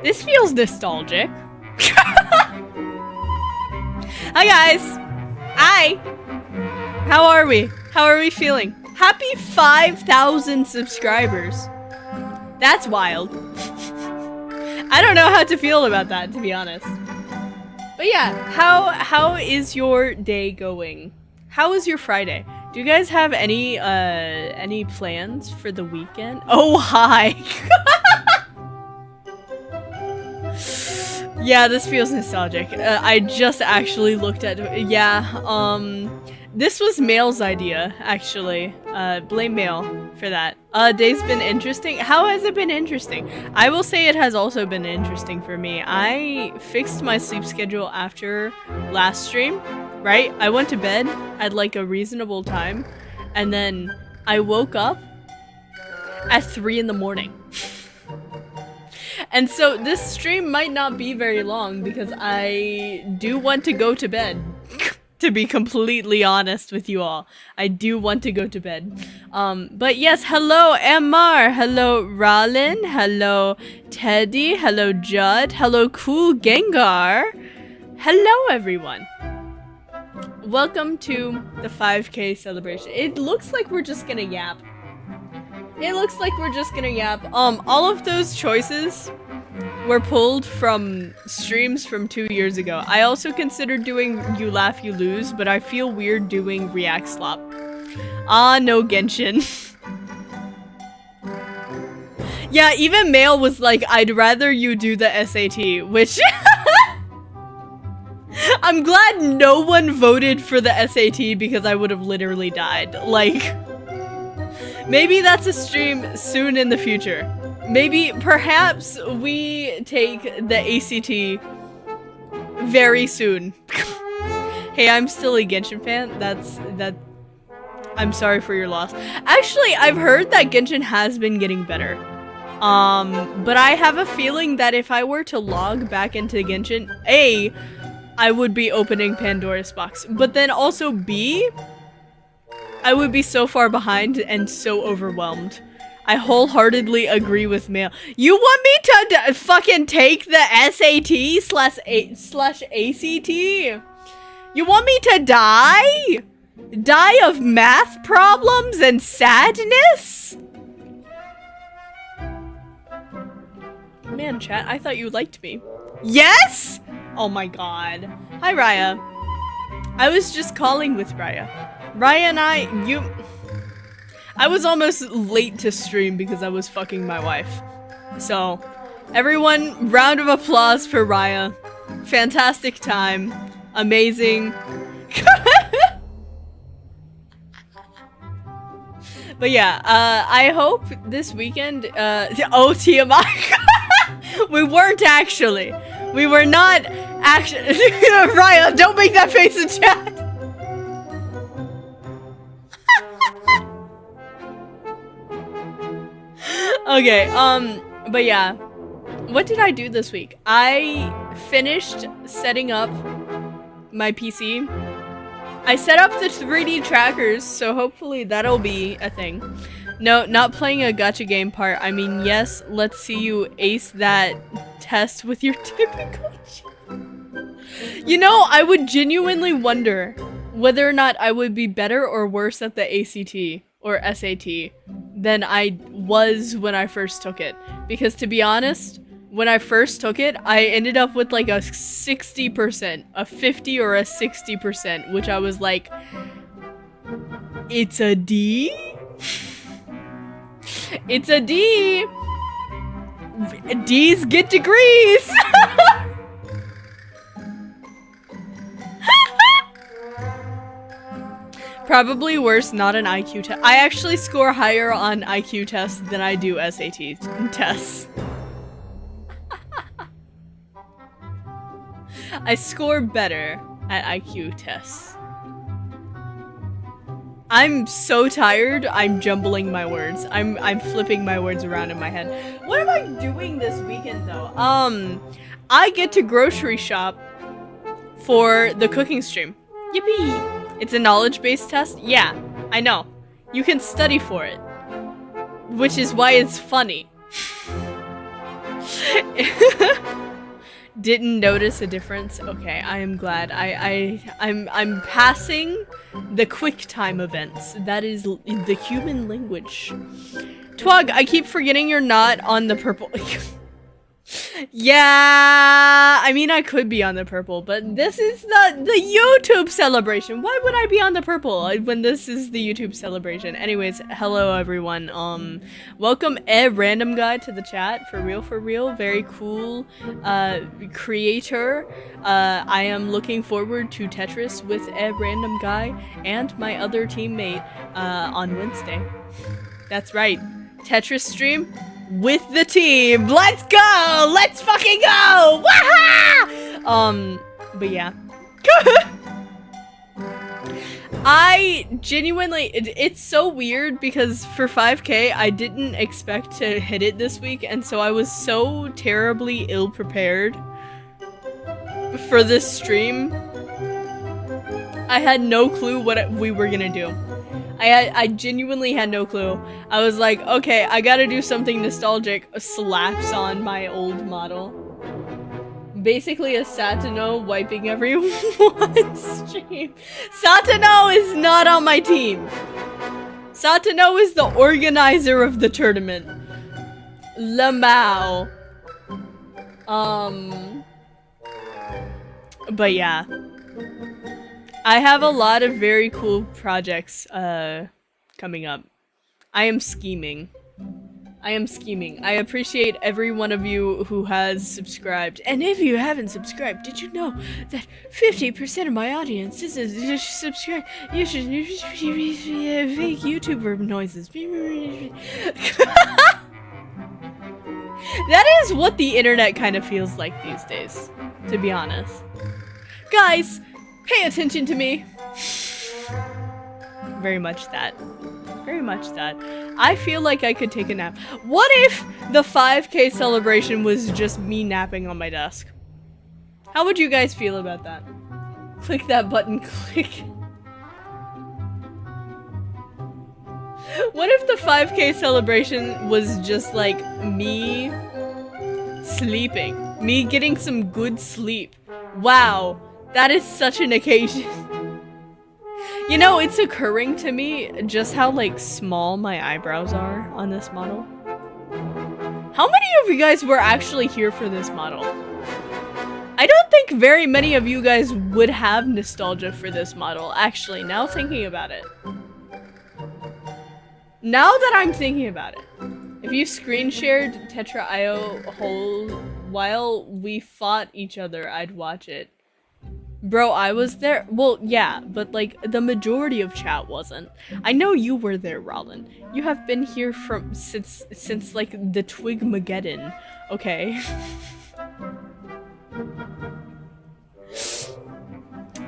This feels nostalgic. Hi guys! Hi! How are we? How are we feeling? Happy 5,000 subscribers. That's wild. I don't know how to feel about that, to be honest. But yeah, how is your day going? How was your Friday? Do you guys have any plans for the weekend? Oh, hi! Yeah, this feels nostalgic. I just actually looked at, this was Mail's idea, actually. Blame Mail for that. Day's been interesting. How has it been interesting? I will say it has also been interesting for me. I fixed my sleep schedule after last stream, right? I went to bed at like a reasonable time, and then I woke up at 3 in the morning. And so this stream might not be very long because I do want to go to bed. To be completely honest with you all, I do want to go to bed. But yes, hello Emar, hello Ralin, hello Teddy, hello Judd, hello Cool Gengar. Hello everyone. Welcome to the 5K celebration. It looks like we're just gonna yap. It looks like we're just gonna yap. All of those choices were pulled from streams from 2 years ago. I also considered doing You Laugh, You Lose, but I feel weird doing React Slop. Ah, no Genshin. Yeah, even Mail was like, I'd rather you do the SAT, which... I'm glad no one voted for the SAT because I would have literally died. Like... Maybe that's a stream soon in the future. Maybe, perhaps, we take the ACT very soon. Hey, I'm still a Genshin fan. I'm sorry for your loss. Actually, I've heard that Genshin has been getting better. But I have a feeling that if I were to log back into Genshin, A, I would be opening Pandora's box. But then also B, I would be so far behind and so overwhelmed. I wholeheartedly agree with Mail. You want me to fucking take the SAT/ACT? You want me to die? Die of math problems and sadness? Man, chat, I thought you liked me. Yes? Oh my god. Hi, Raya. I was just calling with Raya. Raya and I was almost late to stream because I was fucking my wife. So, everyone, round of applause for Raya. Fantastic time. Amazing. But yeah, I hope this weekend, oh, TMI. We weren't actually. We were not actually. Raya, don't make that face in chat. Okay, but yeah. What did I do this week? I finished setting up my PC. I set up the 3D trackers, so hopefully that'll be a thing. No, not playing a gacha game part. I mean, yes, let's see you ace that test with your typical. You know, I would genuinely wonder whether or not I would be better or worse at the ACT or SAT than I was when I first took it. Because to be honest, when I first took it, I ended up with like a 60%, a 50 or a 60%, which I was like, it's a D? It's a D! D's get degrees! Probably worse, not an IQ test. I actually score higher on IQ tests than I do SAT tests. I score better at IQ tests. I'm so tired, I'm jumbling my words. I'm flipping my words around in my head. What am I doing this weekend though? I get to grocery shop for the cooking stream. Yippee! It's a knowledge-based test? Yeah, I know. You can study for it. Which is why it's funny. Didn't notice a difference? Okay, I am glad. I'm passing the quick time events. That is the human language. Twig, I keep forgetting you're not on the purple. Yeah, I mean I could be on the purple, but this is the YouTube celebration. Why would I be on the purple when this is the YouTube celebration? Anyways, hello everyone. Welcome a random guy to the chat. For real, very cool creator. I am looking forward to Tetris with a random guy and my other teammate on Wednesday. That's right, Tetris stream with the team. Let's go! Let's fucking go! Waha! But yeah. I genuinely, it's so weird because for 5K, I didn't expect to hit it this week, and so I was so terribly ill-prepared for this stream. I had no clue what we were gonna do. I genuinely had no clue. I was like, okay, I gotta do something nostalgic. Slaps on my old model. Basically a Satano wiping everyone's stream. Satano is not on my team. Satano is the organizer of the tournament. Lamau. But yeah. I have a lot of very cool projects coming up. I am scheming. I appreciate every one of you who has subscribed. And if you haven't subscribed, did you know that 50% of my audience is subscribe? You should fake YouTuber noises. That is what the internet kind of feels like these days, to be honest. Guys, pay attention to me. Very much that. Very much that. I feel like I could take a nap. What if the 5K celebration was just me napping on my desk? How would you guys feel about that? Click that button, click. What if the 5K celebration was just like me sleeping? Me getting some good sleep. Wow, that is such an occasion. You know, it's occurring to me just how like small my eyebrows are on this model. How many of you guys were actually here for this model? I don't think very many of you guys would have nostalgia for this model, actually, now thinking about it. Now that I'm thinking about it. If you screen shared Tetra.io whole while we fought each other, I'd watch it. Bro, I was there. Well, yeah, but like the majority of chat wasn't. I know you were there, Rollin. You have been here since like the Twig Mageddon. Okay.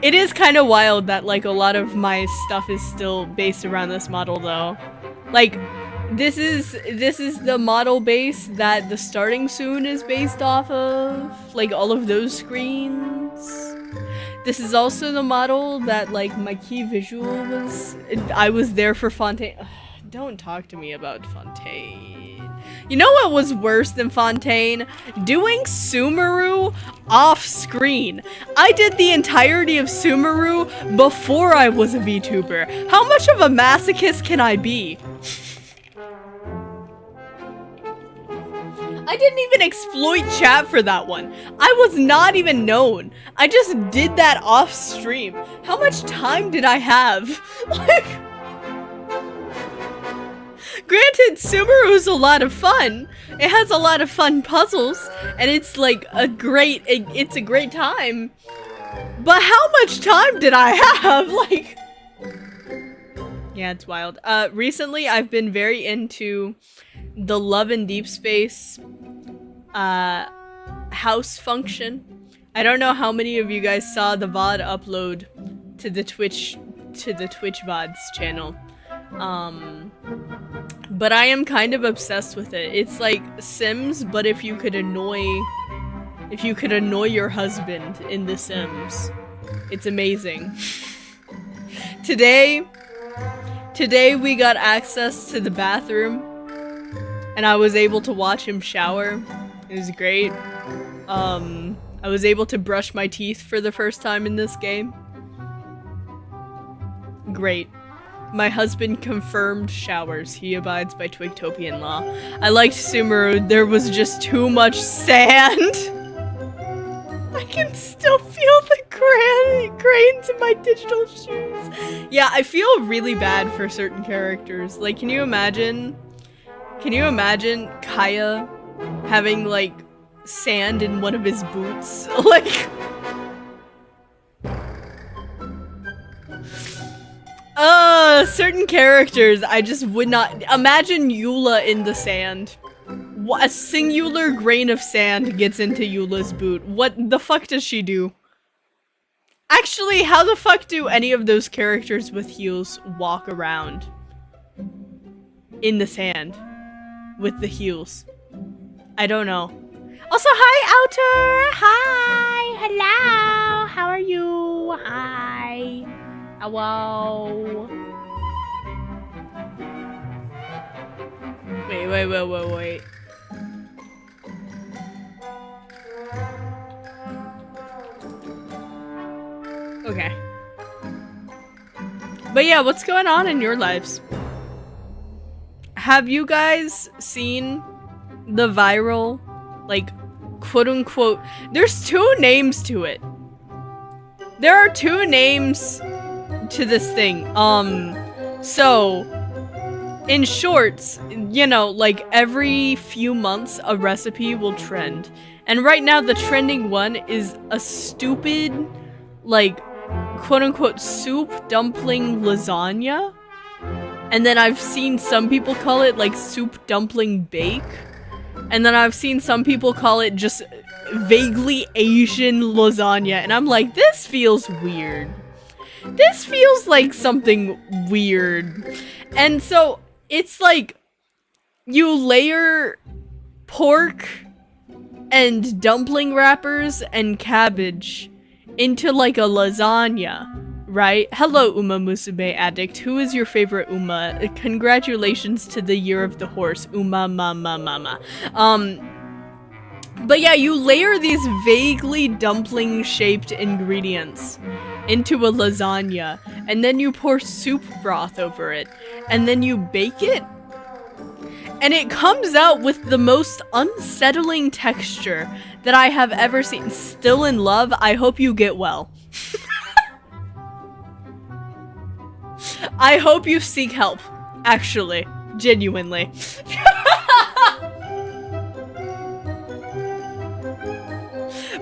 It is kind of wild that like a lot of my stuff is still based around this model though. Like this is the model base that the Starting Soon is based off of. Like all of those screens. This is also the model that like my key visual was. I was there for Fontaine. Ugh, don't talk to me about Fontaine. You know what was worse than Fontaine? Doing Sumeru off screen. I did the entirety of Sumeru before I was a VTuber. How much of a masochist can I be? I didn't even exploit chat for that one. I was not even known. I just did that off stream. How much time did I have? Like, granted, Sumeru's a lot of fun. It has a lot of fun puzzles, and it's like it's a great time. But how much time did I have? Like, yeah, it's wild. Recently I've been very into the Love and Deep Space house function. I don't know how many of you guys saw the VOD upload to the Twitch VODs channel. But I am kind of obsessed with it. It's like Sims, but if you could annoy your husband in The Sims. It's amazing. Today we got access to the bathroom and I was able to watch him shower. It was great. I was able to brush my teeth for the first time in this game. Great. My husband confirmed showers. He abides by Twigtopian law. I liked Sumeru. There was just too much sand. I can still feel the grains in my digital shoes. Yeah, I feel really bad for certain characters. Like, can you imagine Kaya having, like, sand in one of his boots? Like... certain characters, I just would not- Imagine Eula in the sand. A singular grain of sand gets into Eula's boot. What the fuck does she do? Actually, how the fuck do any of those characters with heels walk around in the sand with the heels? I don't know. Also, hi, Outer! Hi! Hello! How are you? Hi! Hello! Wait. Okay. But yeah, what's going on in your lives? Have you guys seen the viral, like, quote-unquote... There's two names to it. There are two names to this thing. So... in shorts, you know, like every few months a recipe will trend. And right now the trending one is a stupid, like, quote-unquote soup dumpling lasagna. And then I've seen some people call it like soup dumpling bake. And then I've seen some people call it just vaguely Asian lasagna. And I'm like, this feels weird. This feels like something weird. And so it's like you layer pork and dumpling wrappers and cabbage into like a lasagna. right? Hello, Uma Musume Addict. Who is your favorite Uma? Congratulations to the year of the horse. Uma mama mama. But yeah, you layer these vaguely dumpling-shaped ingredients into a lasagna, and then you pour soup broth over it, and then you bake it, and it comes out with the most unsettling texture that I have ever seen. Still in love? I hope you get well. I hope you seek help. Actually. Genuinely.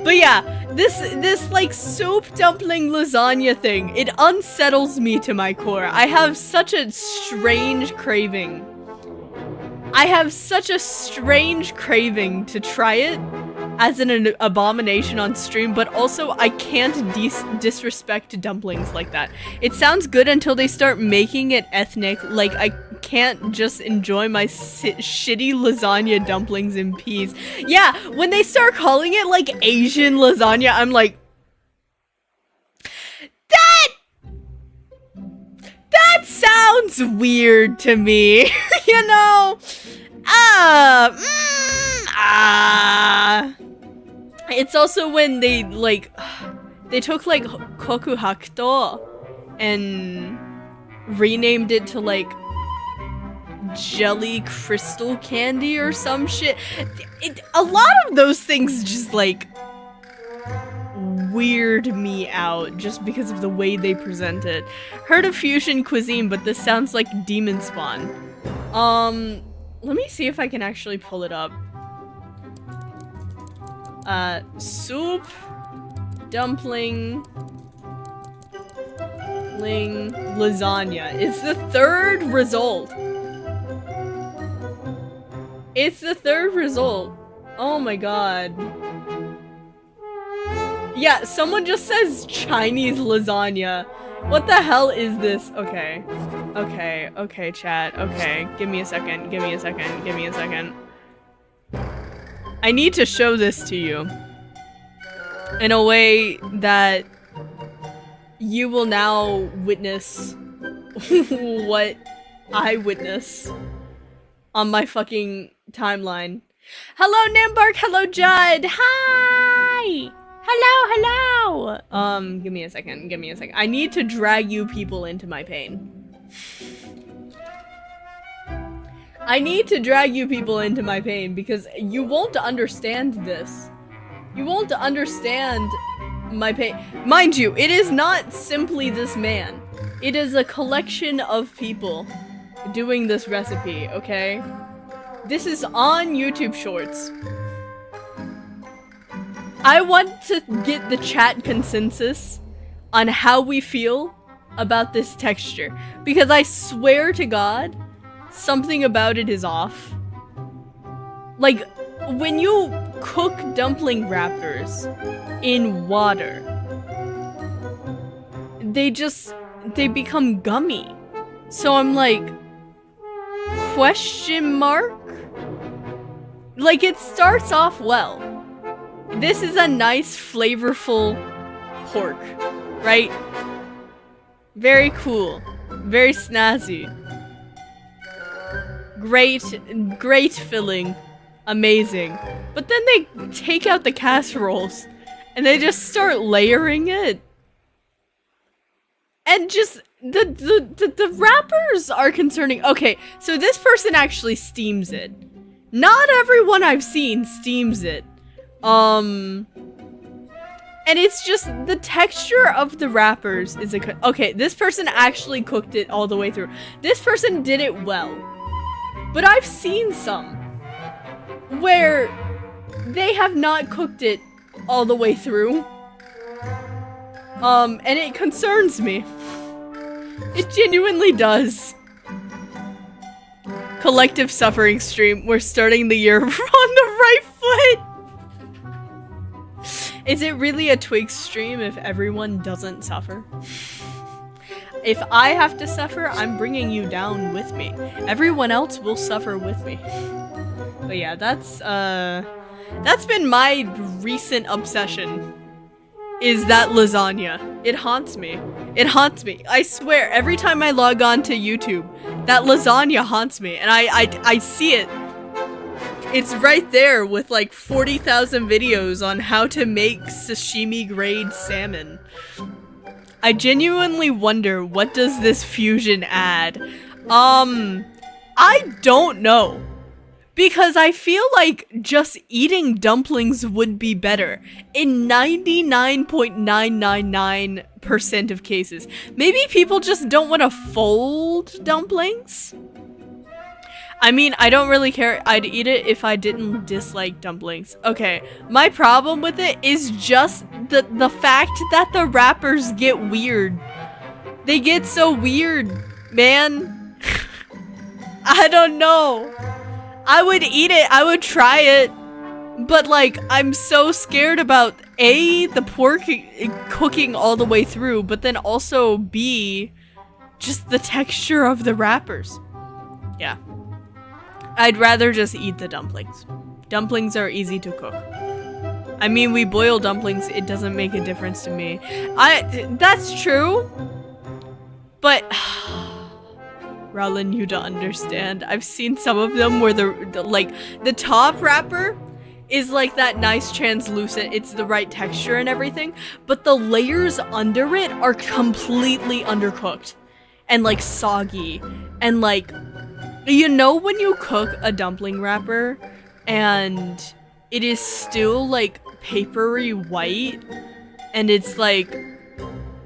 But yeah, this like soup dumpling lasagna thing, it unsettles me to my core. I have such a strange craving. I have such a strange craving to try it as an abomination on stream, but also I can't disrespect dumplings like that. It sounds good until they start making it ethnic. Like, I can't just enjoy my shitty lasagna dumplings in peace. Yeah, when they start calling it like Asian lasagna, I'm like, that sounds weird to me. You know? It's also when they like they took like kokuhakuto and renamed it to like jelly crystal candy or some shit. A lot of those things just like weird me out just because of the way they present it. Heard of fusion cuisine, but this sounds like demon spawn. Let me see if I can actually pull it up. Soup, dumpling, lasagna. It's the third result. It's the third result. Oh my god. Yeah, someone just says Chinese lasagna. What the hell is this? Okay. Okay, chat. Okay, give me a second. I need to show this to you in a way that you will now witness what I witness on my fucking timeline. Hello, Nambark. Hello, Judd. Hi. Hello. Give me a second. I need to drag you people into my pain. I need to drag you people into my pain because you won't understand this. You won't understand my pain. Mind you, it is not simply this man. It is a collection of people doing this recipe, okay? This is on YouTube Shorts. I want to get the chat consensus on how we feel about this texture. Because I swear to God, something about it is off. Like, when you cook dumpling wrappers in water, they become gummy. So I'm like, question mark? Like, it starts off well. This is a nice, flavorful pork, right? Very cool. Very snazzy. Great filling. Amazing. But then they take out the casseroles and they just start layering it. And just the wrappers are concerning. Okay, so this person actually steams it. Not everyone I've seen steams it. And it's just the texture of the wrappers is okay, this person actually cooked it all the way through. This person did it well. But I've seen some where they have not cooked it all the way through. And it concerns me. It genuinely does. Collective suffering stream. We're starting the year on the right foot. Is it really a Twig stream if everyone doesn't suffer? If I have to suffer, I'm bringing you down with me. Everyone else will suffer with me. But yeah, that's been my recent obsession is that lasagna. It haunts me. It haunts me. I swear, every time I log on to YouTube, that lasagna haunts me. And I see it. It's right there with like 40,000 videos on how to make sashimi grade salmon. I genuinely wonder, what does this fusion add? I don't know. Because I feel like just eating dumplings would be better in 99.999% of cases. Maybe people just don't want to fold dumplings? I mean, I don't really care. I'd eat it if I didn't dislike dumplings. Okay, my problem with it is just the fact that the wrappers get weird. They get so weird, man. I don't know. I would eat it, I would try it, but like, I'm so scared about A, the pork cooking all the way through, but then also B, just the texture of the wrappers. Yeah. I'd rather just eat the dumplings. Dumplings are easy to cook. I mean, we boil dumplings, it doesn't make a difference to me. That's true, but... Rowlin, you don't understand. I've seen some of them where the top wrapper is like that nice translucent, it's the right texture and everything, but the layers under it are completely undercooked and like soggy and like, you know when you cook a dumpling wrapper and it is still like papery white and it's like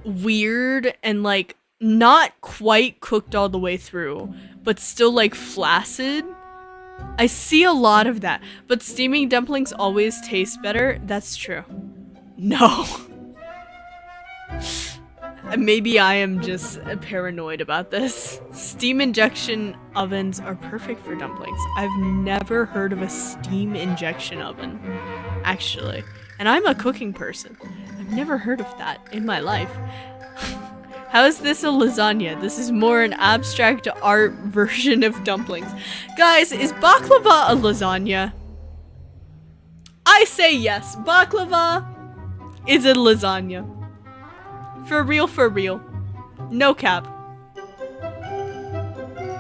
weird and like not quite cooked all the way through, but still like flaccid. I see a lot of that, but steaming dumplings always taste better. That's true. No. Maybe I am just paranoid about this. Steam injection ovens are perfect for dumplings. I've never heard of a steam injection oven, actually. And I'm a cooking person. I've never heard of that in my life. How is this a lasagna? This is more an abstract art version of dumplings. Guys, is baklava a lasagna? I say yes. Baklava is a lasagna. For real, for real. No cap.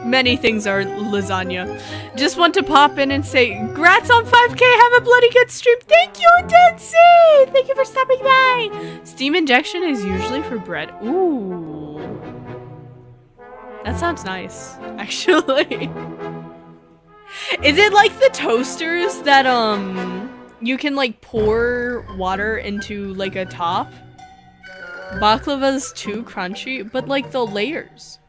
Many things are lasagna. Just want to pop in and say, grats on 5K, have a bloody good stream. Thank you, Tensi! Thank you for stopping by. Steam injection is usually for bread. Ooh. That sounds nice, actually. Is it like the toasters that, you can like pour water into like a top? Baklava's too crunchy, but like the layers.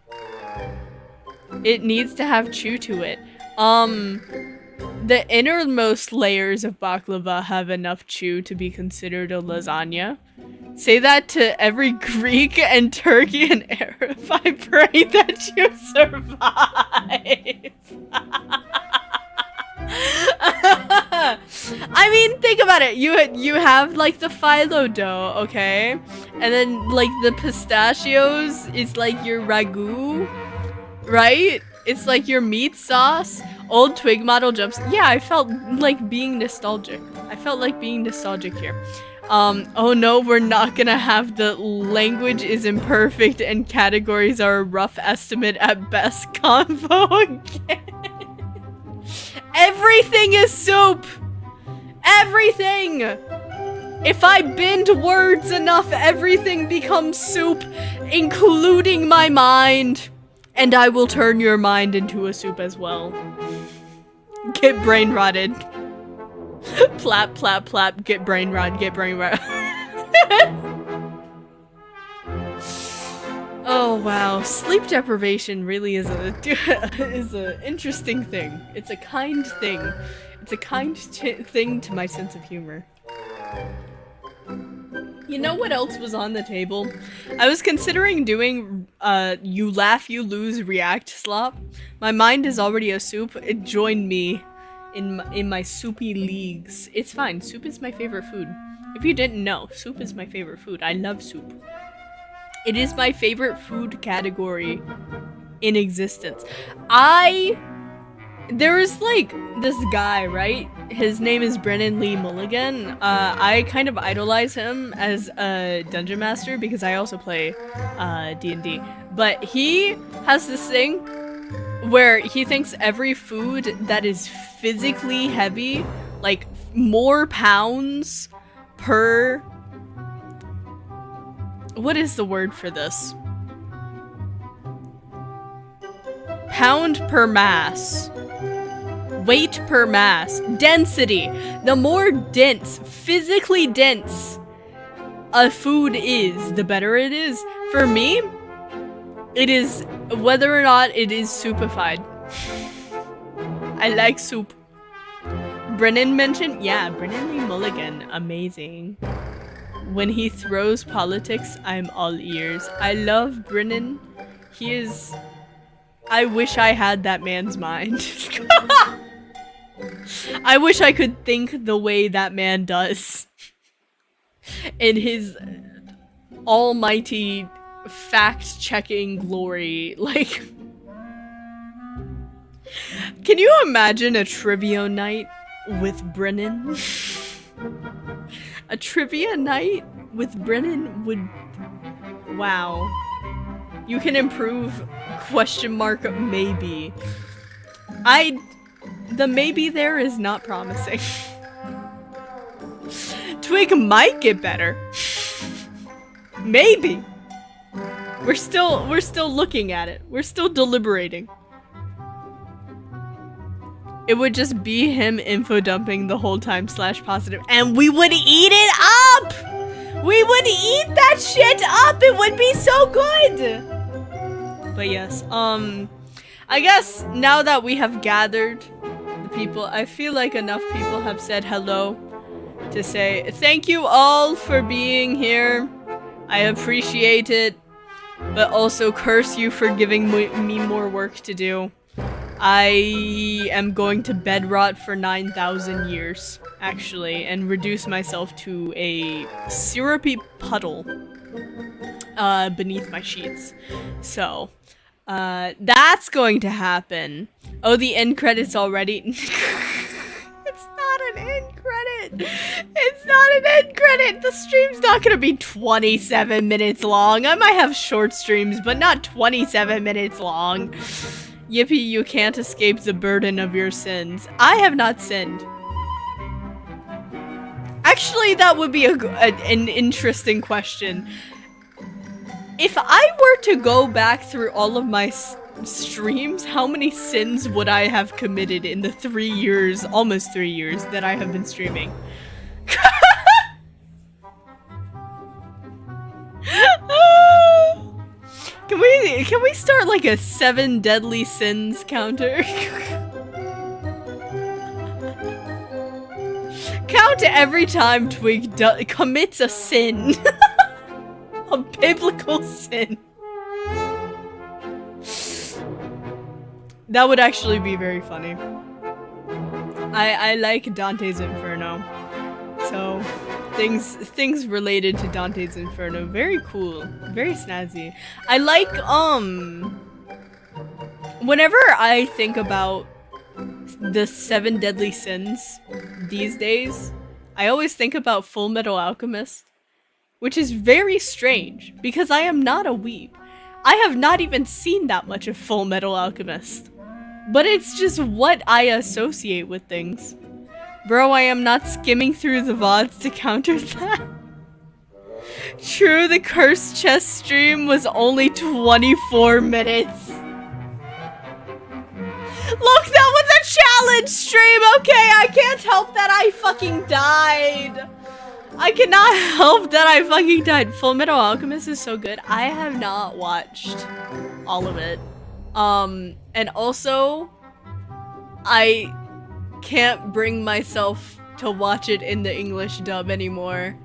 It needs to have chew to it. The innermost layers of baklava have enough chew to be considered a lasagna. Say that to every Greek and Turkey and Arab. I pray that you survive. I mean, think about it. You have like the phyllo dough, okay? And then like the pistachios is like your ragu. Right? It's like your meat sauce. Old Twig model jumps. Yeah, I felt like being nostalgic. I felt like being nostalgic here. Oh no, we're not gonna have the language is imperfect and categories are a rough estimate at best convo again. Everything is soup! Everything! If I bend words enough, everything becomes soup, including my mind. And I will turn your mind into a soup as well. Get brain rotted. Plap, plap, plap. Get brain rot. Get brain rot. Oh wow, sleep deprivation really is a interesting thing. It's a kind thing. It's a kind thing to my sense of humor. You know what else was on the table? I was considering doing you laugh, you lose, react slop. My mind is already a soup. It joined me in my soupy leagues. It's fine. Soup is my favorite food. If you didn't know, soup is my favorite food. I love soup. It is my favorite food category in existence. there is like this guy, right? His name is Brennan Lee Mulligan. I kind of idolize him as a dungeon master because I also play D&D. But he has this thing where he thinks every food that is physically heavy, like more pounds per... What is the word for this? Pound per mass. Weight per mass. Density. The more dense, physically dense a food is, the better it is. For me, it is whether or not it is soupified. I like soup. Brennan mentioned? Yeah, Brennan Lee Mulligan. Amazing. When he throws politics, I'm all ears. I love Brennan. He is... I wish I had that man's mind. I wish I could think the way that man does. In his almighty fact-checking glory. Like... Can you imagine a trivia night with Brennan? A trivia night with Brennan would... Wow. You can improve question mark maybe. The maybe there is not promising. Twig might get better. Maybe. We're still looking at it. We're still deliberating. It would just be him info dumping the whole time / positive, and we would eat it up! We would eat that shit up! It would be so good! But yes, I guess now that we have gathered the people, I feel like enough people have said hello to say thank you all for being here. I appreciate it, but also curse you for giving me more work to do. I am going to bed rot for 9,000 years, actually, and reduce myself to a syrupy puddle beneath my sheets. So, that's going to happen. Oh, the end credits already. It's not an end credit. It's not an end credit. The stream's not going to be 27 minutes long. I might have short streams, but not 27 minutes long. Yippee, you can't escape the burden of your sins. I have not sinned. Actually, that would be an interesting question. If I were to go back through all of my streams, how many sins would I have committed in the 3 years, almost 3 years, that I have been streaming? Can we start like a 7 deadly sins counter? Count every time Twig commits a sin. A biblical sin. That would actually be very funny. I like Dante's Inferno. So things related to Dante's Inferno. Very cool. Very snazzy. I like whenever I think about the 7 deadly sins these days, I always think about Full Metal Alchemist, which is very strange because I am not a weeb. I have not even seen that much of Full Metal Alchemist, but it's just what I associate with things. Bro, I am not skimming through the VODs to counter that. True, the cursed chess stream was only 24 minutes. Look, that was a challenge stream, okay? I can't help that I fucking died. I cannot help that I fucking died. Full Metal Alchemist is so good. I have not watched all of it. And also, I can't bring myself to watch it in the English dub anymore.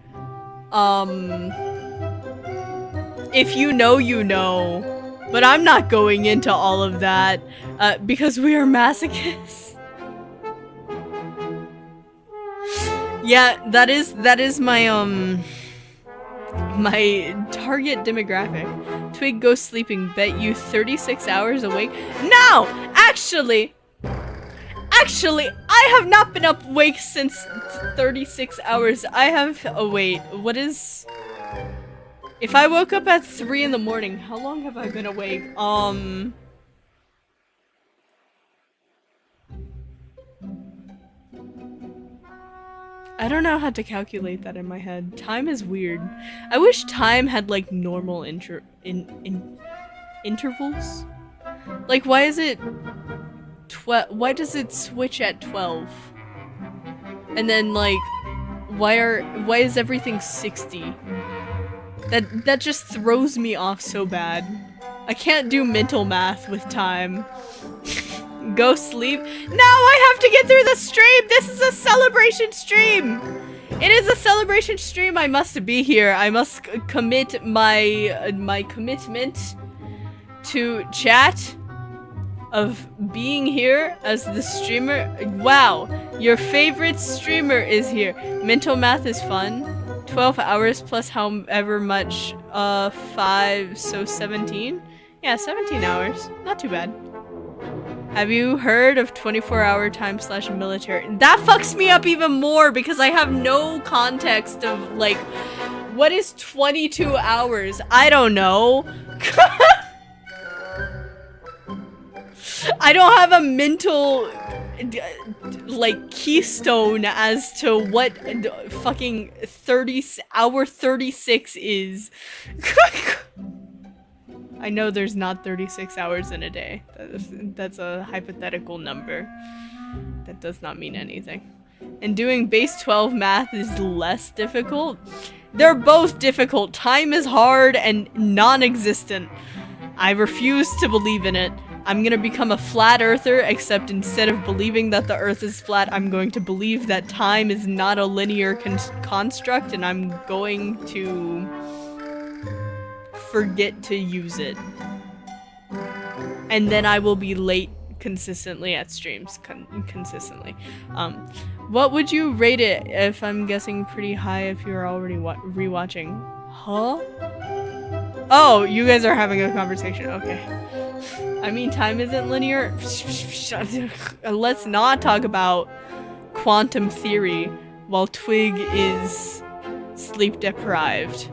If you know, you know. But I'm not going into all of that, because we are masochists. Yeah, that is my, my target demographic. Twig goes sleeping, bet you 36 hours awake. No! Actually, Actually, I have not been awake since 36 hours. I have- oh wait, what is- if I woke up at 3 in the morning, how long have I been awake? I don't know how to calculate that in my head. Time is weird. I wish time had like normal intervals? Like why is it why does it switch at 12? And then like why is everything 60? That just throws me off so bad. I can't do mental math with time. Go sleep. No, I have to get through the stream! This is a celebration stream! It is a celebration stream. I must be here. I must commit my commitment to chat of being here as the streamer. Wow, your favorite streamer is here. Mental math is fun. 12 hours plus however much, 5, so 17? Yeah, 17 hours. Not too bad. Have you heard of 24-hour time / military? That fucks me up even more because I have no context of, like, what is 22 hours? I don't know. I don't have a mental, like, keystone as to what fucking hour 36 is. I know there's not 36 hours in a day. That's a hypothetical number. That does not mean anything. And doing base 12 math is less difficult? They're both difficult. Time is hard and non-existent. I refuse to believe in it. I'm gonna become a flat earther, except instead of believing that the earth is flat, I'm going to believe that time is not a linear construct, and I'm going to forget to use it. And then I will be late consistently at streams. Consistently. What would you rate it? If I'm guessing pretty high if you're already rewatching. Huh? Oh, you guys are having a conversation. Okay. I mean, time isn't linear. Let's not talk about quantum theory while Twig is sleep deprived.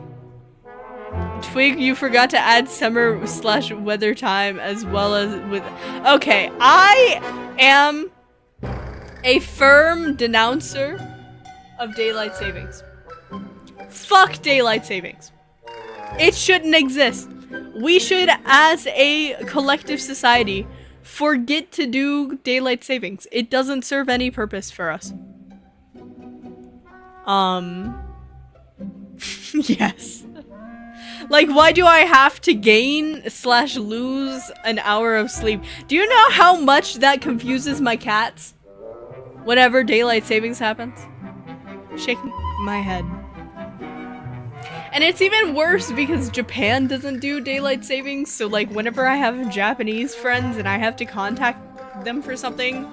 Twig, you forgot to add summer / weather time as well as with. Okay, I am a firm denouncer of daylight savings. Fuck daylight savings. It shouldn't exist. We should, as a collective society, forget to do daylight savings. It doesn't serve any purpose for us. Yes. Like, why do I have to gain / lose an hour of sleep? Do you know how much that confuses my cats? Whenever daylight savings happens? Shaking my head. And it's even worse because Japan doesn't do daylight savings, so like whenever I have Japanese friends and I have to contact them for something,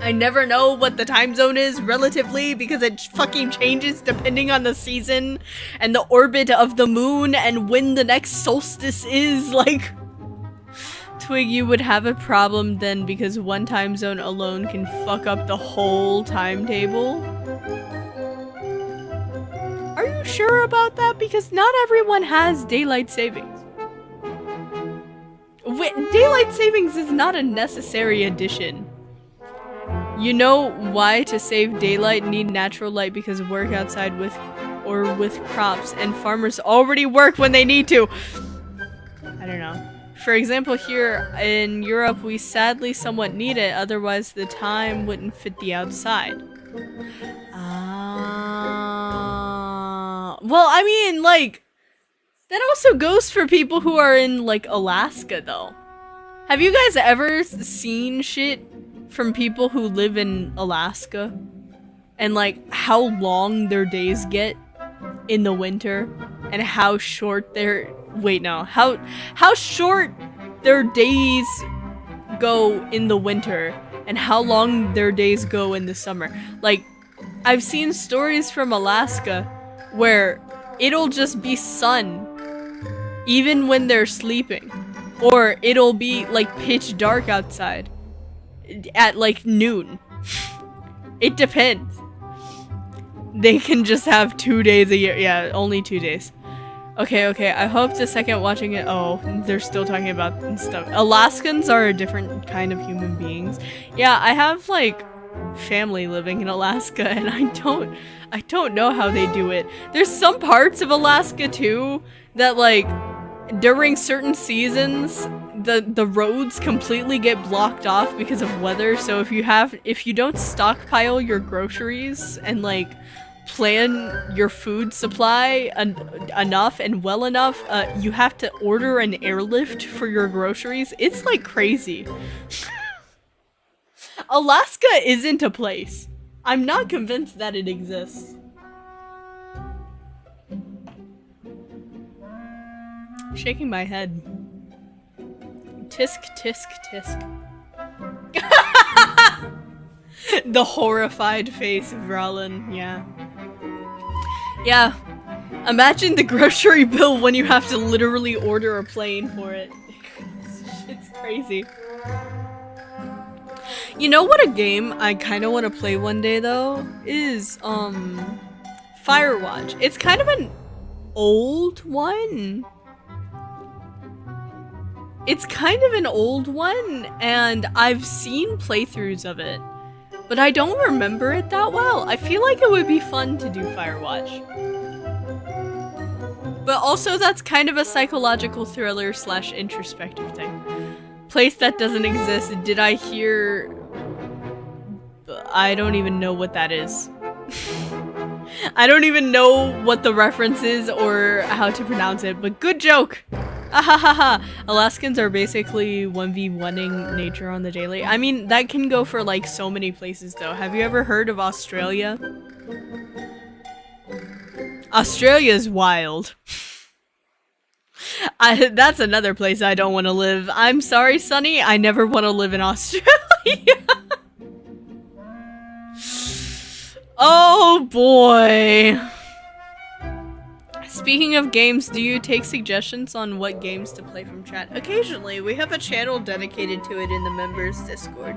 I never know what the time zone is relatively because it fucking changes depending on the season and the orbit of the moon and when the next solstice is. Like, Twig, you would have a problem then because one time zone alone can fuck up the whole timetable. Are you sure about that? Because not everyone has daylight savings. Daylight savings is not a necessary addition. You know why to save daylight need natural light because work outside with crops and farmers already work when they need to. I don't know. For example, here in Europe, we sadly somewhat need it, otherwise the time wouldn't fit the outside. Well, I mean, like, that also goes for people who are in, like, Alaska, though. Have you guys ever seen shit from people who live in Alaska? And, like, how long their days get in the winter? And how short their... Wait, no. How short their days go in the winter? And how long their days go in the summer? Like, I've seen stories from Alaska where it'll just be sun even when they're sleeping, or it'll be like pitch dark outside at like noon. It depends. They can just have 2 days a year. Yeah, only 2 days. Okay, I hope the second watching it. Oh, they're still talking about stuff. Alaskans are a different kind of human beings. Yeah, I have like family living in Alaska, and I don't know how they do it. There's some parts of Alaska too that like during certain seasons the roads completely get blocked off because of weather. So if you don't stockpile your groceries and like plan your food supply enough and well enough, you have to order an airlift for your groceries. It's like crazy. Alaska isn't a place. I'm not convinced that it exists. Shaking my head. Tisk, tisk, tisk. The horrified face of Rollin, yeah. Yeah. Imagine the grocery bill when you have to literally order a plane for it. It's crazy. You know what a game I kind of want to play one day though is Firewatch. It's kind of an old one. It's kind of an old one, and I've seen playthroughs of it, but I don't remember it that well. I feel like it would be fun to do Firewatch. But also that's kind of a psychological thriller / introspective thing. Place that doesn't exist. Did I hear... I don't even know what that is. I don't even know what the reference is or how to pronounce it, but good joke! Ahahaha! Alaskans are basically 1v1ing nature on the daily. I mean, that can go for like so many places though. Have you ever heard of Australia? Australia's wild. That's another place I don't want to live. I'm sorry, Sunny, I never want to live in Australia. Oh boy. Speaking of games, do you take suggestions on what games to play from chat? Occasionally, we have a channel dedicated to it in the members Discord.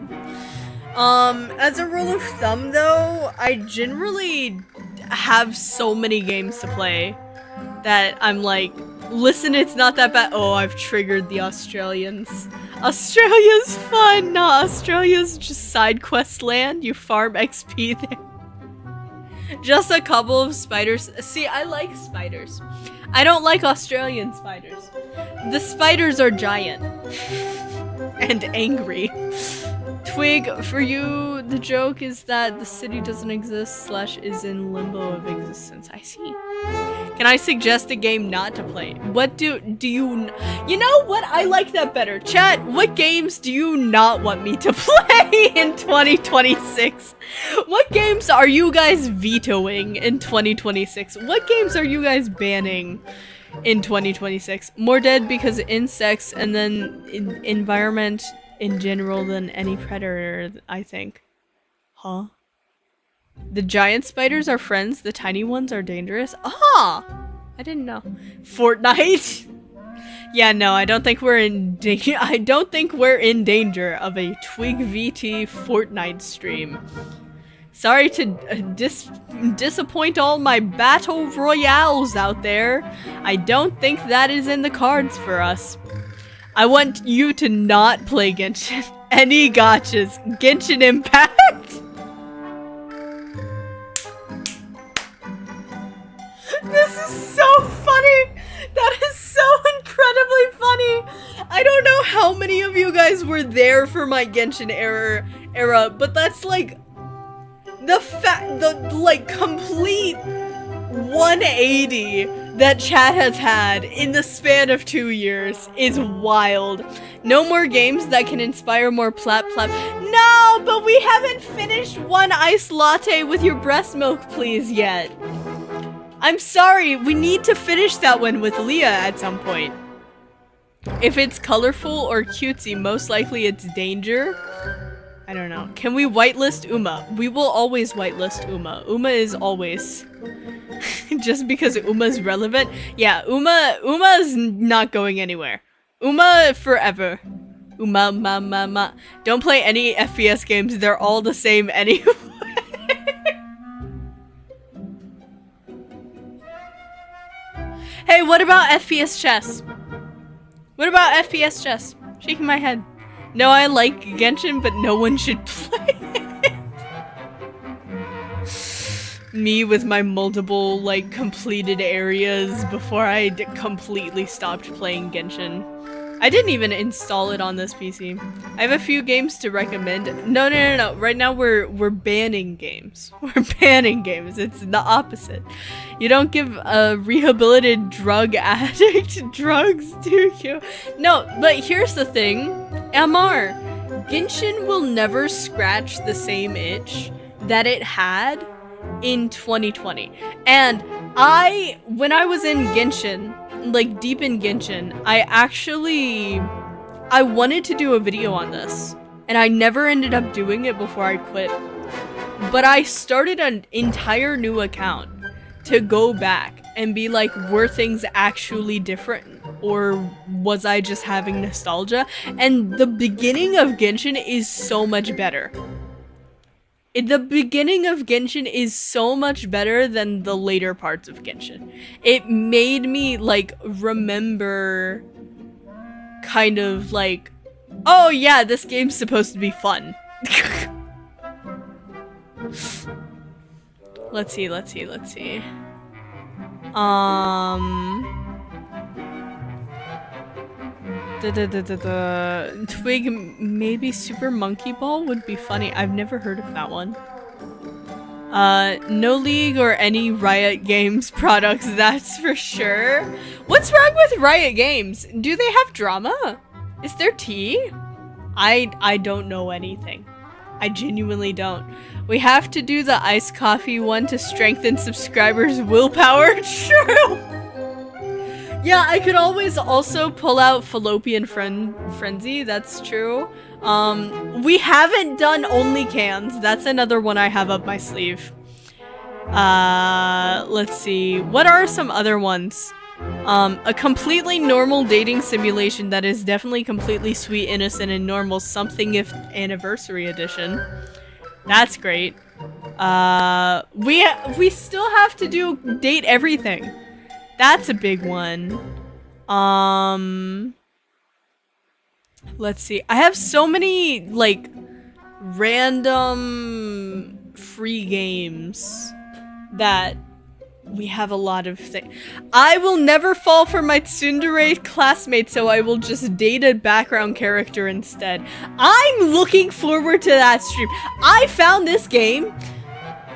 As a rule of thumb though, I generally have so many games to play that I'm like, listen, it's not that bad. Oh, I've triggered the Australians. Australia's fun. Nah, Australia's just side quest land. You farm XP there. Just a couple of spiders. See, I like spiders. I don't like Australian spiders. The spiders are giant. And angry. Twig, for you, the joke is that the city doesn't exist / is in limbo of existence. I see. Can I suggest a game not to play? What do you... You know what? I like that better. Chat, what games do you not want me to play in 2026? What games are you guys vetoing in 2026? What games are you guys banning in 2026? More dead because of insects and then environment in general than any predator, I think. Huh? The giant spiders are friends, the tiny ones are dangerous? Ah! I didn't know. Fortnite? Yeah, no, I don't think we're in danger of a Twig VT Fortnite stream. Sorry to disappoint all my battle royales out there. I don't think that is in the cards for us. I want you to not play Genshin. Any gotchas. Genshin Impact? This is so funny! That is so incredibly funny! I don't know how many of you guys were there for my Genshin era, but that's like the complete 180 that chat has had in the span of 2 years is wild. No more games that can inspire more plap. No, but we haven't finished one iced latte with your breast milk, please, yet. I'm sorry, we need to finish that one with Leah at some point. If it's colorful or cutesy, most likely it's danger. I don't know. Can we whitelist Uma? We will always whitelist Uma. Uma is always. Just because Uma's relevant? Yeah, Uma's not going anywhere. Uma forever. Uma ma ma ma. Don't play any FPS games. They're all the same anyway. Hey, what about FPS chess? What about FPS chess? Shaking my head. No, I like Genshin, but no one should play it. Me with my multiple, like, completed areas before I completely stopped playing Genshin. I didn't even install it on this PC. I have a few games to recommend. No. Right now we're banning games. We're banning games. It's the opposite. You don't give a rehabilitated drug addict drugs, do you? No, but here's the thing. MR, Genshin will never scratch the same itch that it had in 2020. And when I was in Genshin, like deep in Genshin, I wanted to do a video on this, and I never ended up doing it before I quit. But I started an entire new account to go back and be like, were things actually different? Or was I just having nostalgia? And the beginning of Genshin is so much better. The beginning of Genshin is so much better than the later parts of Genshin. It made me, like, remember kind of like, oh yeah, this game's supposed to be fun. Let's see. Twig, maybe Super Monkey Ball would be funny. I've never heard of that one. No League or any Riot Games products, that's for sure. What's wrong with Riot Games? Do they have drama? Is there tea? I don't know anything. I genuinely don't. We have to do the iced coffee one to strengthen subscribers' willpower. True! Yeah, I could always also pull out Fallopian Frenzy, that's true. We haven't done Only Cans. That's another one I have up my sleeve. Let's see. What are some other ones? A completely normal dating simulation that is definitely completely sweet, innocent, and normal. Something If Anniversary Edition. That's great. We still have to do Date Everything. That's a big one. Let's see. I have so many, like, random free games that we have a lot of things. I will never fall for my tsundere classmate, so I will just date a background character instead. I'm looking forward to that stream. I found this game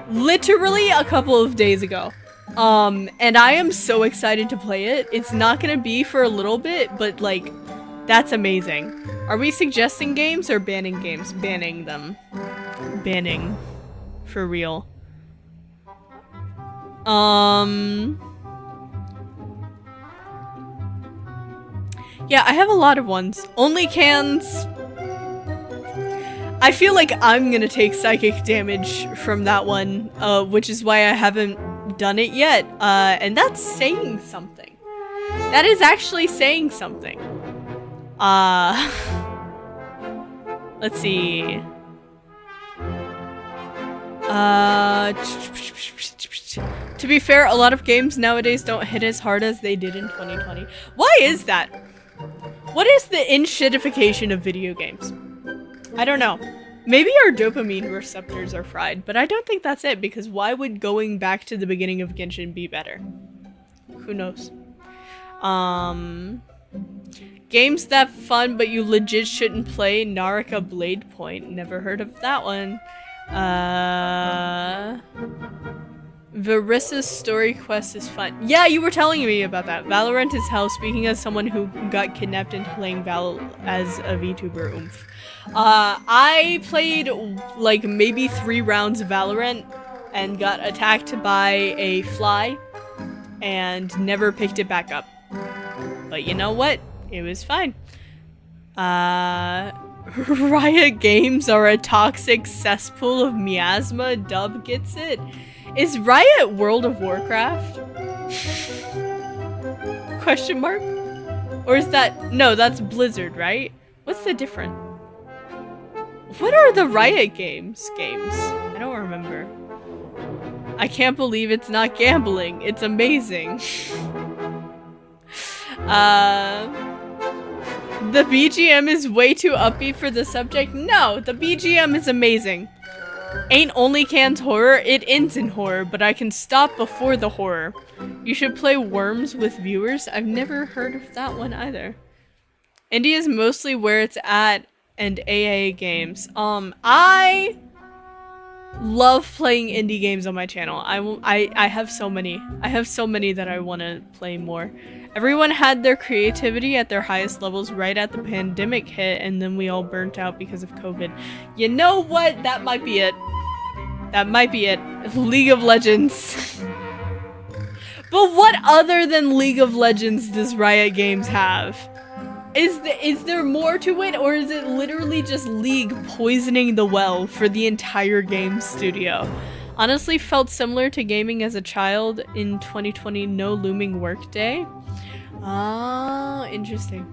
literally a couple of days ago. And I am so excited to play it. It's not gonna be for a little bit, but like, that's amazing. Are we suggesting games or banning games? Banning them. Banning. For real. Yeah, I have a lot of ones. Only Cans. I feel like I'm gonna take psychic damage from that one, which is why I haven't done it yet, and that's saying something. That is actually saying something. Let's see. To be fair, a lot of games nowadays don't hit as hard as they did in 2020. Why is that? What is the in-shitification of video games? I don't know. Maybe our dopamine receptors are fried, but I don't think that's it, because why would going back to the beginning of Genshin be better? Who knows? Games that fun but you legit shouldn't play. Naraka Blade Point. Never heard of that one. Varissa's story quest is fun. Yeah, you were telling me about that. Valorant is hell. Speaking as someone who got kidnapped into playing Val as a VTuber, oomph. I played like maybe 3 rounds of Valorant and got attacked by a fly and never picked it back up. But you know what? It was fine. Riot Games are a toxic cesspool of miasma. Dub gets it. Is Riot World of Warcraft? Question mark? Or is that... No, that's Blizzard, right? What's the difference? What are the Riot games? I don't remember. I can't believe it's not gambling. It's amazing. The BGM is way too upbeat for the subject. No, the BGM is amazing. Ain't only cans horror, it ends in horror, but I can stop before the horror. You should play Worms with viewers. I've never heard of that one either. Indie is mostly where it's at and AA games. I love playing indie games on my channel. I have so many. I have so many that I want to play more. Everyone had their creativity at their highest levels right at the pandemic hit, and then we all burnt out because of COVID. You know what? That might be it. That might be it. League of Legends. But what other than League of Legends does Riot Games have? Is there more to it, or is it literally just League poisoning the well for the entire game studio? Honestly, felt similar to gaming as a child in 2020, no looming workday. Ah, interesting.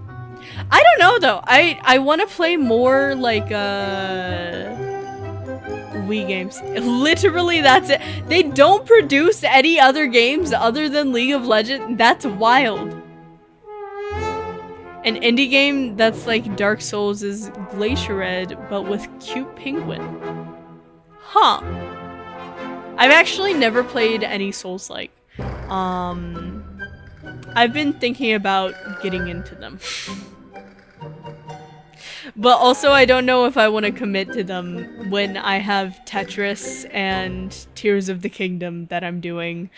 I don't know though. I want to play more like Wii games. Literally, that's it. They don't produce any other games other than League of Legends. That's wild. An indie game that's like Dark Souls is Glacier Red, but with cute penguin. Huh. I've actually never played any Souls-like. I've been thinking about getting into them. But also I don't know if I want to commit to them when I have Tetris and Tears of the Kingdom that I'm doing.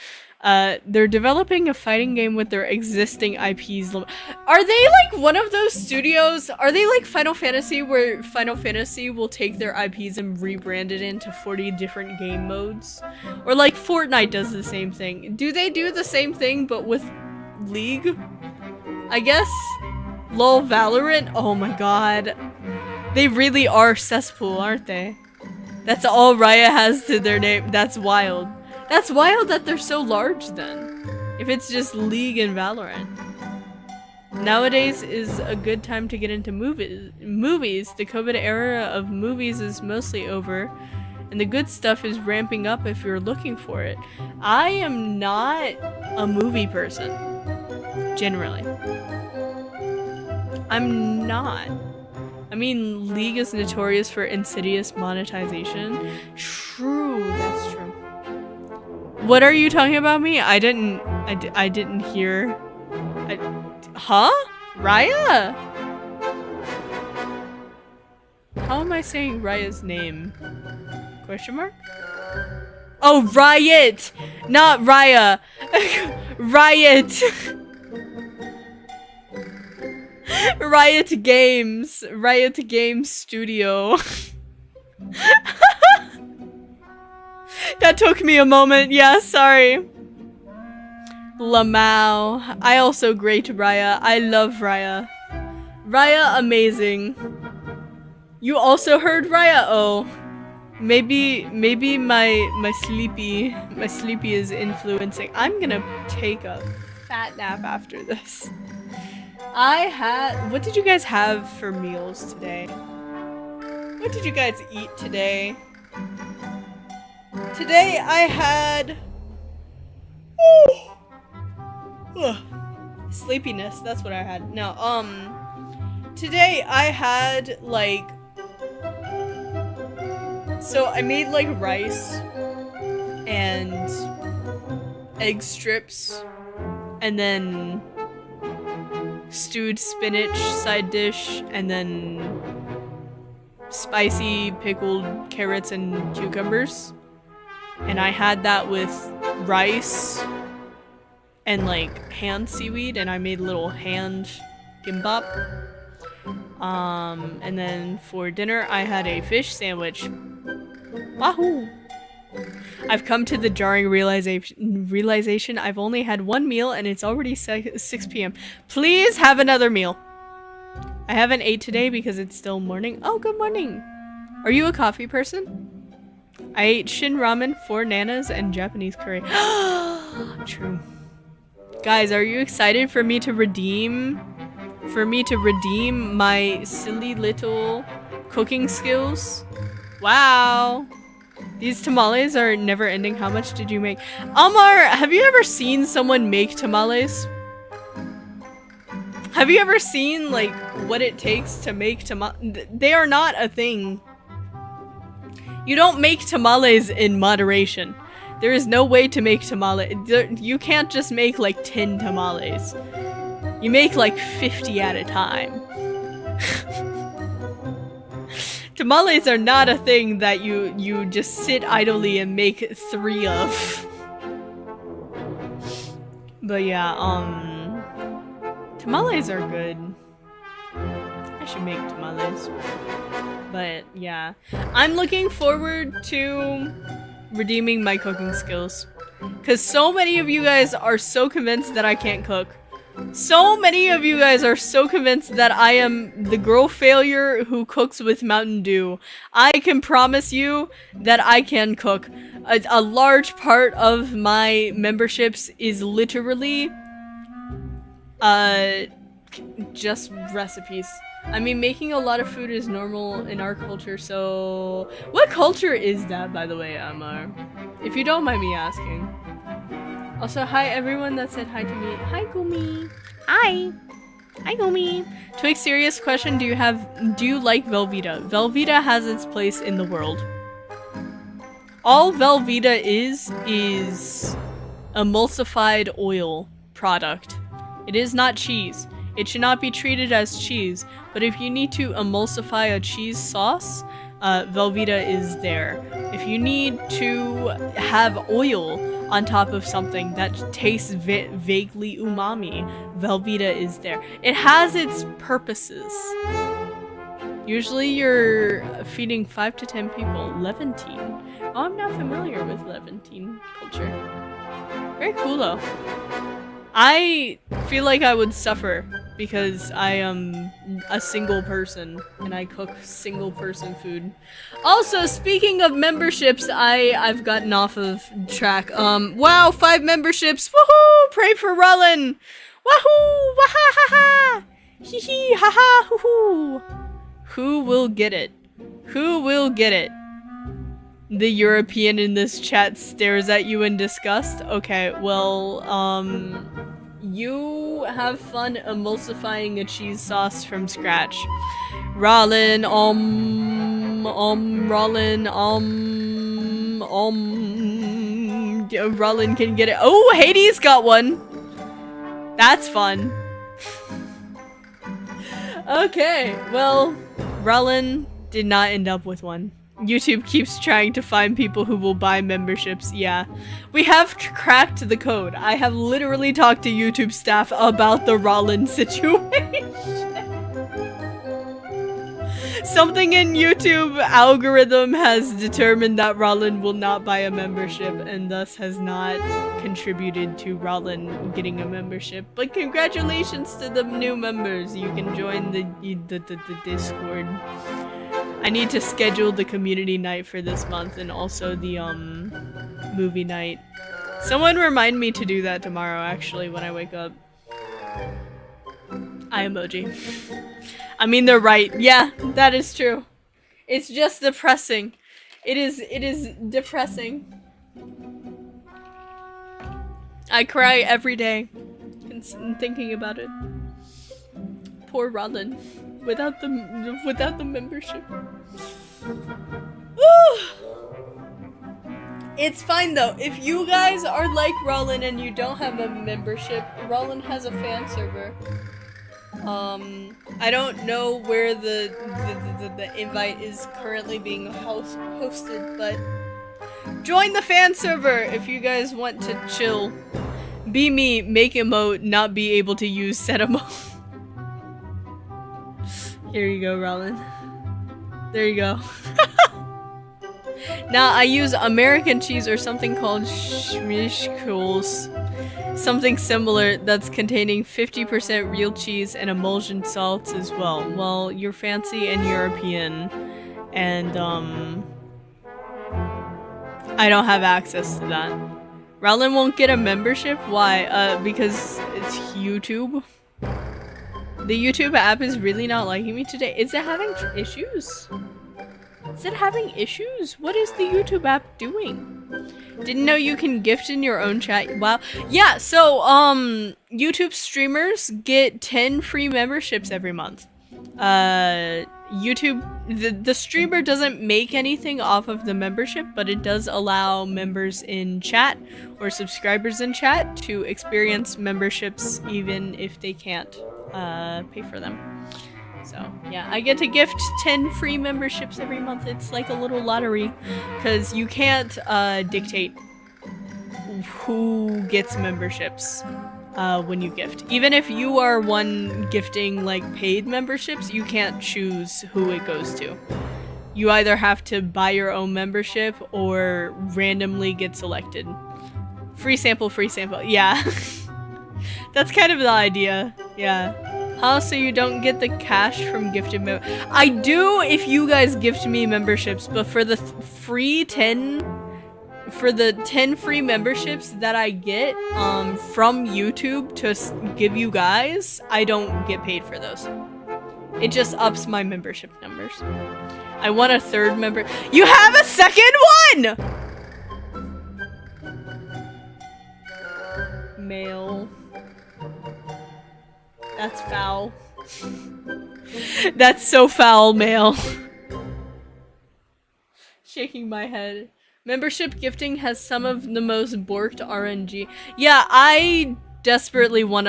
They're developing a fighting game with their existing IPs. Are they like one of those studios? Are they like Final Fantasy, where Final Fantasy will take their IPs and rebrand it into 40 different game modes? Or like Fortnite does the same thing. Do they do the same thing but with League? I guess? LOL Valorant? Oh my god. They really are cesspool, aren't they? That's all Riot has to their name. That's wild. That's wild that they're so large then. If it's just League and Valorant. Nowadays is a good time to get into movies. The COVID era of movies is mostly over, and the good stuff is ramping up if you're looking for it. I am not a movie person, generally. I'm not. I mean, League is notorious for insidious monetization. True, that's true. What are you talking about me? I didn't hear. Huh? Raya? How am I saying Raya's name? Question mark? Oh, Riot! Not Raya! Riot! Riot Games. Riot Games Studio. That took me a moment. Yeah, sorry. Lamau. I also grate Raya. I love Raya. Raya, amazing. You also heard Raya? Oh. Maybe my sleepy is influencing. I'm gonna take a fat nap after this. What did you guys have for meals today? What did you guys eat today? Today I had sleepiness, that's what I had. No, today I had like, so I made like rice and egg strips and then stewed spinach side dish and then spicy pickled carrots and cucumbers. And I had that with rice and like hand seaweed, and I made little hand gimbap. And then for dinner I had a fish sandwich. Wahoo! I've come to the jarring realization I've only had one meal and it's already 6 p.m. Please have another meal. I haven't ate today because it's still morning. Oh, good morning. Are you a coffee person? I ate Shin Ramen, 4 nanas, and Japanese curry. True. Guys, are you excited for me to redeem for me to redeem my silly little cooking skills. Wow. These tamales are never ending. How much did you make? Amar, have you ever seen someone make tamales? Have you ever seen, like, what it takes to make tamales? They are not a thing. You don't make tamales in moderation. There is no way to make tamales. You can't just make, like, 10 tamales. You make, like, 50 at a time. Tamales are not a thing that you just sit idly and make 3 of. But yeah, tamales are good. I should make tamales. But yeah, I'm looking forward to redeeming my cooking skills. Because so many of you guys are so convinced that I can't cook. So many of you guys are so convinced that I am the girl failure who cooks with Mountain Dew. I can promise you that I can cook. A large part of my memberships is literally just recipes. I mean, making a lot of food is normal in our culture, so... What culture is that, by the way, Amar? If you don't mind me asking. Also, hi everyone that said hi to me. Hi, Gumi. Hi. Hi, Gumi. Twig, serious question. Do you like Velveeta? Velveeta has its place in the world. All Velveeta is emulsified oil product. It is not cheese. It should not be treated as cheese. But if you need to emulsify a cheese sauce, Velveeta is there. If you need to have oil on top of something that tastes vaguely umami, Velveeta is there. It has its purposes. Usually you're feeding 5 to 10 people. Levantine. Oh, I'm not familiar with Levantine culture. Very cool though. I feel like I would suffer because I am a single person and I cook single person food. Also, speaking of memberships, I've gotten off of track. Wow, 5 memberships. Woohoo! Pray for Rollin. Wahoo! Wahahaha! Hee hee haha hoo hoo. Who will get it? Who will get it? The European in this chat stares at you in disgust. Okay, well, you have fun emulsifying a cheese sauce from scratch. Rollin, Rollin, Rollin can get it. Oh, Hades got one. That's fun. Okay, well, Rollin did not end up with one. YouTube keeps trying to find people who will buy memberships. Yeah, we have cracked the code. I have literally talked to YouTube staff about the Rollin situation. Something in YouTube algorithm has determined that Rollin will not buy a membership and thus has not contributed to Rollin getting a membership. But congratulations to the new members. You can join the Discord. I need to schedule the community night for this month and also the movie night. Someone remind me to do that tomorrow actually when I wake up. Eye emoji. I mean, they're right. Yeah, that is true. It's just depressing. It is depressing. I cry every day thinking about it. Poor Rollin. Without the membership. It's fine though. If you guys are like Rollin and you don't have a membership, Rollin has a fan server. I don't know where the invite is currently being hosted, but join the fan server if you guys want to chill. Be me, make emote, not be able to use set emote. Here you go, Rollin. There you go. Now I use American cheese or something called schmishkos. Something similar that's containing 50% real cheese and emulsion salts as well. Well, you're fancy and European. And, I don't have access to that. Rollin won't get a membership? Why? Because it's YouTube? The YouTube app is really not liking me today. Is it having issues? Is it having issues? What is the YouTube app doing? Didn't know you can gift in your own chat. Wow. Yeah, so, YouTube streamers get 10 free memberships every month. YouTube, the streamer doesn't make anything off of the membership, but it does allow members in chat or subscribers in chat to experience memberships even if they can't pay for them. So yeah, I get to gift 10 free memberships every month. It's like a little lottery because you can't dictate who gets memberships when you gift. Even if you are one gifting like paid memberships, you can't choose who it goes to. You either have to buy your own membership or randomly get selected. Free sample, yeah. That's kind of the idea, yeah. Huh, so you don't get the cash from gifted I do if you guys gift me memberships, but for the free 10 free memberships that I get from YouTube to give you guys, I don't get paid for those. It just ups my membership numbers. I want a third member. You have a second one! Male. That's foul. That's so foul, male. Shaking my head. Membership gifting has some of the most borked RNG. Yeah, I desperately want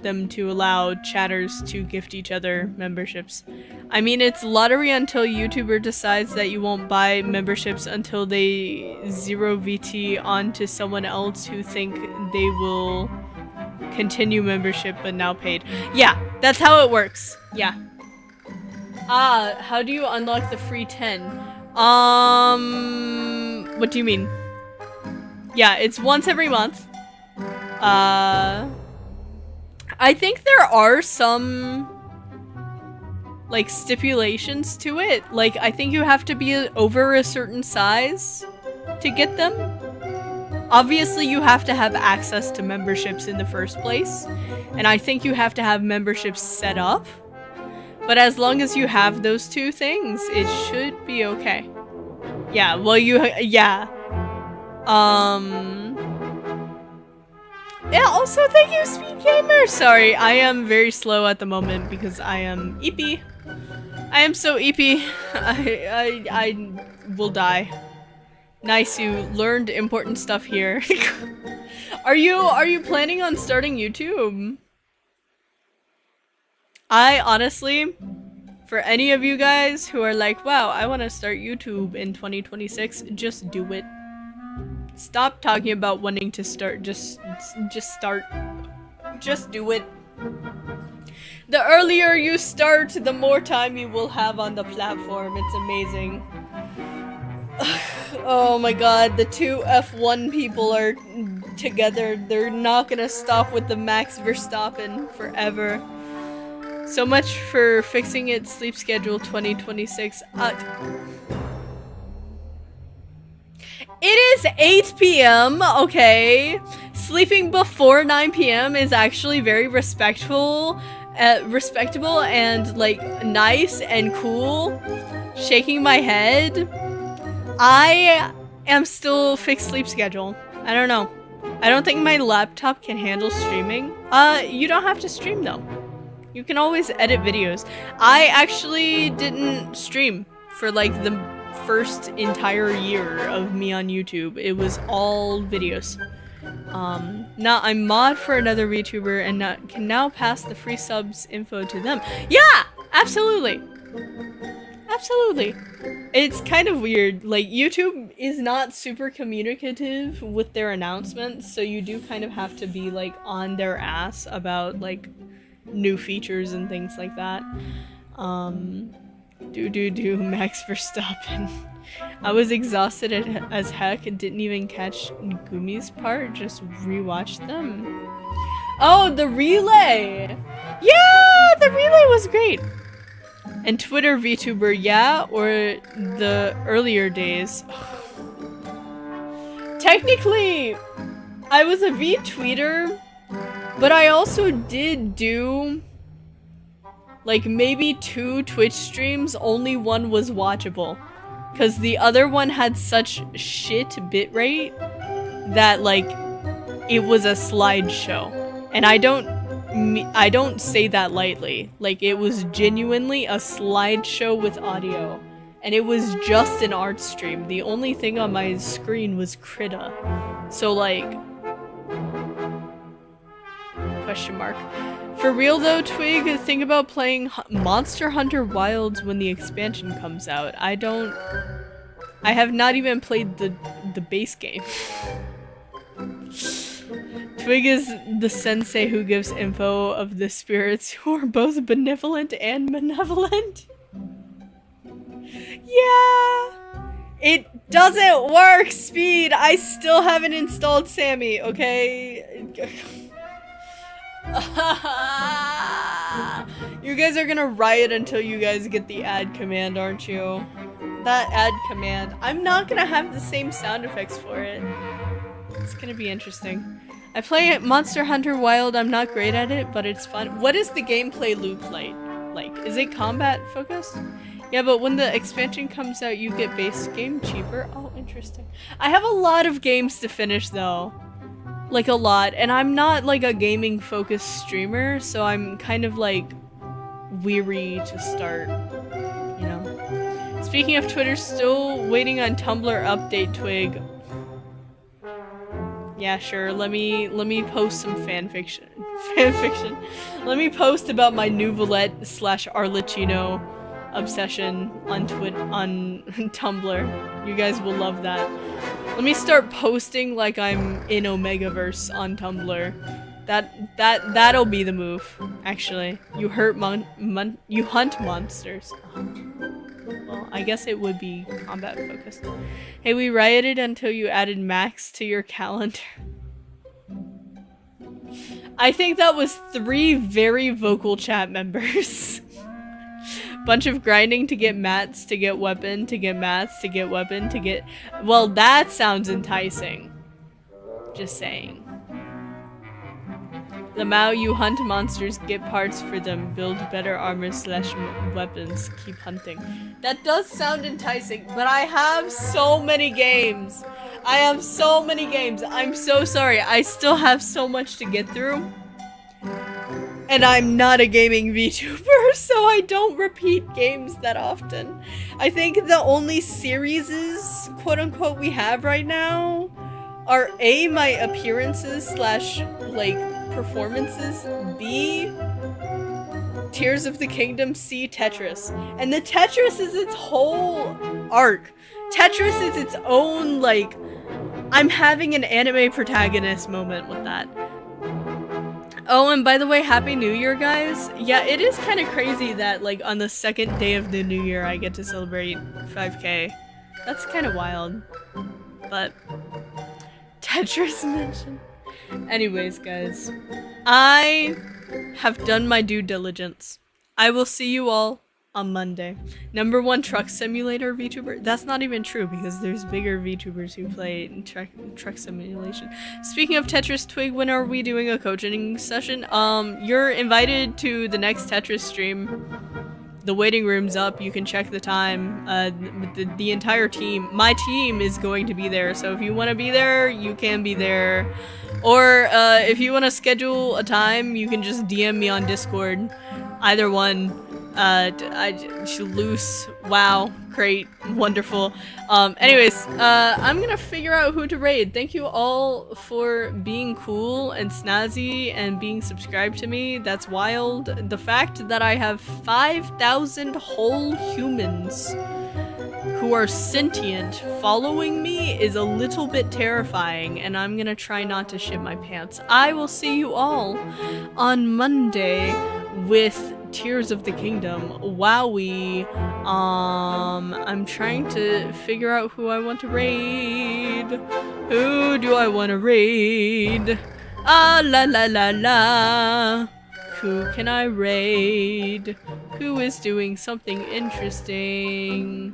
them to allow chatters to gift each other memberships. I mean, it's lottery until YouTuber decides that you won't buy memberships until they 0 VT onto someone else who think they will continue membership but now paid. Yeah, that's how it works. Yeah. Ah, how do you unlock the free 10? What do you mean? Yeah, it's once every month. I think there are some like stipulations to it. Like, I think you have to be over a certain size to get them. Obviously, you have to have access to memberships in the first place, and I think you have to have memberships set up. But as long as you have those two things, it should be okay. Yeah, well, yeah. Yeah, also thank you, Speed Gamer! Sorry, I am very slow at the moment because I am eepy. I am so eepy. I will die. Nice, you learned important stuff here. Are you planning on starting YouTube? I honestly, for any of you guys who are like, wow, I want to start YouTube in 2026, just do it. Stop talking about wanting to start, just start. Just do it. The earlier you start, the more time you will have on the platform. It's amazing. Oh my god, the two F1 people are together. They're not gonna stop with the Max Verstappen forever. So much for fixing its sleep schedule 2026. It is 8 p.m. Okay. Sleeping before 9 p.m. is actually very respectable and like nice and cool. Shaking my head. I am still fixed sleep schedule. I don't know. I don't think my laptop can handle streaming. You don't have to stream though. You can always edit videos. I actually didn't stream for like the first entire year of me on YouTube. It was all videos. Now I'm mod for another VTuber and can now pass the free subs info to them. Yeah, absolutely. Absolutely. It's kind of weird. Like, YouTube is not super communicative with their announcements, so you do kind of have to be like on their ass about like new features and things like that. Max Verstappen. I was exhausted as heck and didn't even catch Gumi's part, just rewatched them. Oh, the relay! Yeah, the relay was great! And Twitter VTuber, yeah, or the earlier days. Technically, I was a VTweeter, but I also did do Like, maybe 2 Twitch streams, only one was watchable. Because the other one had such shit bitrate that, like, it was a slideshow. And I don't say that lightly. Like, it was genuinely a slideshow with audio. And it was just an art stream. The only thing on my screen was Krita. So, like... question mark. For real though, Twig, think about playing Monster Hunter Wilds when the expansion comes out. I have not even played the base game. Twig is the sensei who gives info of the spirits who are both benevolent and malevolent. Yeah! It doesn't work, Speed! I still haven't installed Sammy, okay? You guys are gonna riot until you guys get the add command, aren't you? That add command. I'm not gonna have the same sound effects for it. It's gonna be interesting. I play Monster Hunter Wild. I'm not great at it, but it's fun. What is the gameplay loop like? Is it combat focused? Yeah, but when the expansion comes out, you get base game cheaper. Oh, interesting. I have a lot of games to finish though. Like a lot, and I'm not like a gaming focused streamer, so I'm kind of like weary to start, you know. Speaking of Twitter, still waiting on Tumblr update, Twig. Yeah, sure. Let me post some fanfiction. Let me post about my Nouvelette / Arlecchino obsession on Tumblr. You guys will love that. Let me start posting like I'm in Omegaverse on Tumblr. That'll be the move. Actually, you hunt monsters. Well, I guess it would be combat focused. Hey, we rioted until you added Max to your calendar. I think that was 3 very vocal chat members. Bunch of grinding to get mats, to get weapon, to get mats, to get weapon, to get... Well, that sounds enticing. Just saying. The Mao, you hunt monsters, get parts for them, build better armor / weapons, keep hunting. That does sound enticing, but I have so many games. I have so many games. I'm so sorry. I still have so much to get through. And I'm not a gaming VTuber, so I don't repeat games that often. I think the only series, quote-unquote, we have right now are A, my appearances / like performances, B, Tears of the Kingdom, C, Tetris. And the Tetris is its whole arc. Tetris is its own, like, I'm having an anime protagonist moment with that. Oh, and by the way, Happy New Year, guys. Yeah, it is kind of crazy that, like, on the 2nd day of the new year, I get to celebrate 5K. That's kind of wild. But Tetris mention. Anyways, guys, I have done my due diligence. I will see you all on Monday. #1 truck simulator VTuber. That's not even true because there's bigger VTubers who play truck simulation. Speaking of Tetris, Twig, when are we doing a coaching session? You're invited to the next Tetris stream. The waiting room's up. You can check the time. The entire team, my team, is going to be there. So if you want to be there, you can be there. Or if you want to schedule a time, you can just DM me on Discord. Either one. Loose. Wow. Great. Wonderful. Anyways, I'm gonna figure out who to raid. Thank you all for being cool and snazzy and being subscribed to me. That's wild. The fact that I have 5,000 whole humans who are sentient following me is a little bit terrifying, and I'm gonna try not to shit my pants. I will see you all on Monday with Tears of the Kingdom. Wowie. I'm trying to figure out who I want to raid. Who do I want to raid? Ah, la la la la. Who can I raid? Who is doing something interesting?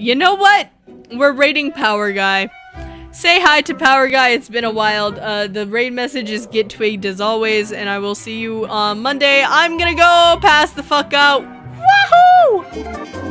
You know what? We're raiding Power Guy. Say hi to Power Guy. It's been a while. The raid message is get twigged as always, and I will see you on Monday. I'm gonna go pass the fuck out. Wahoo!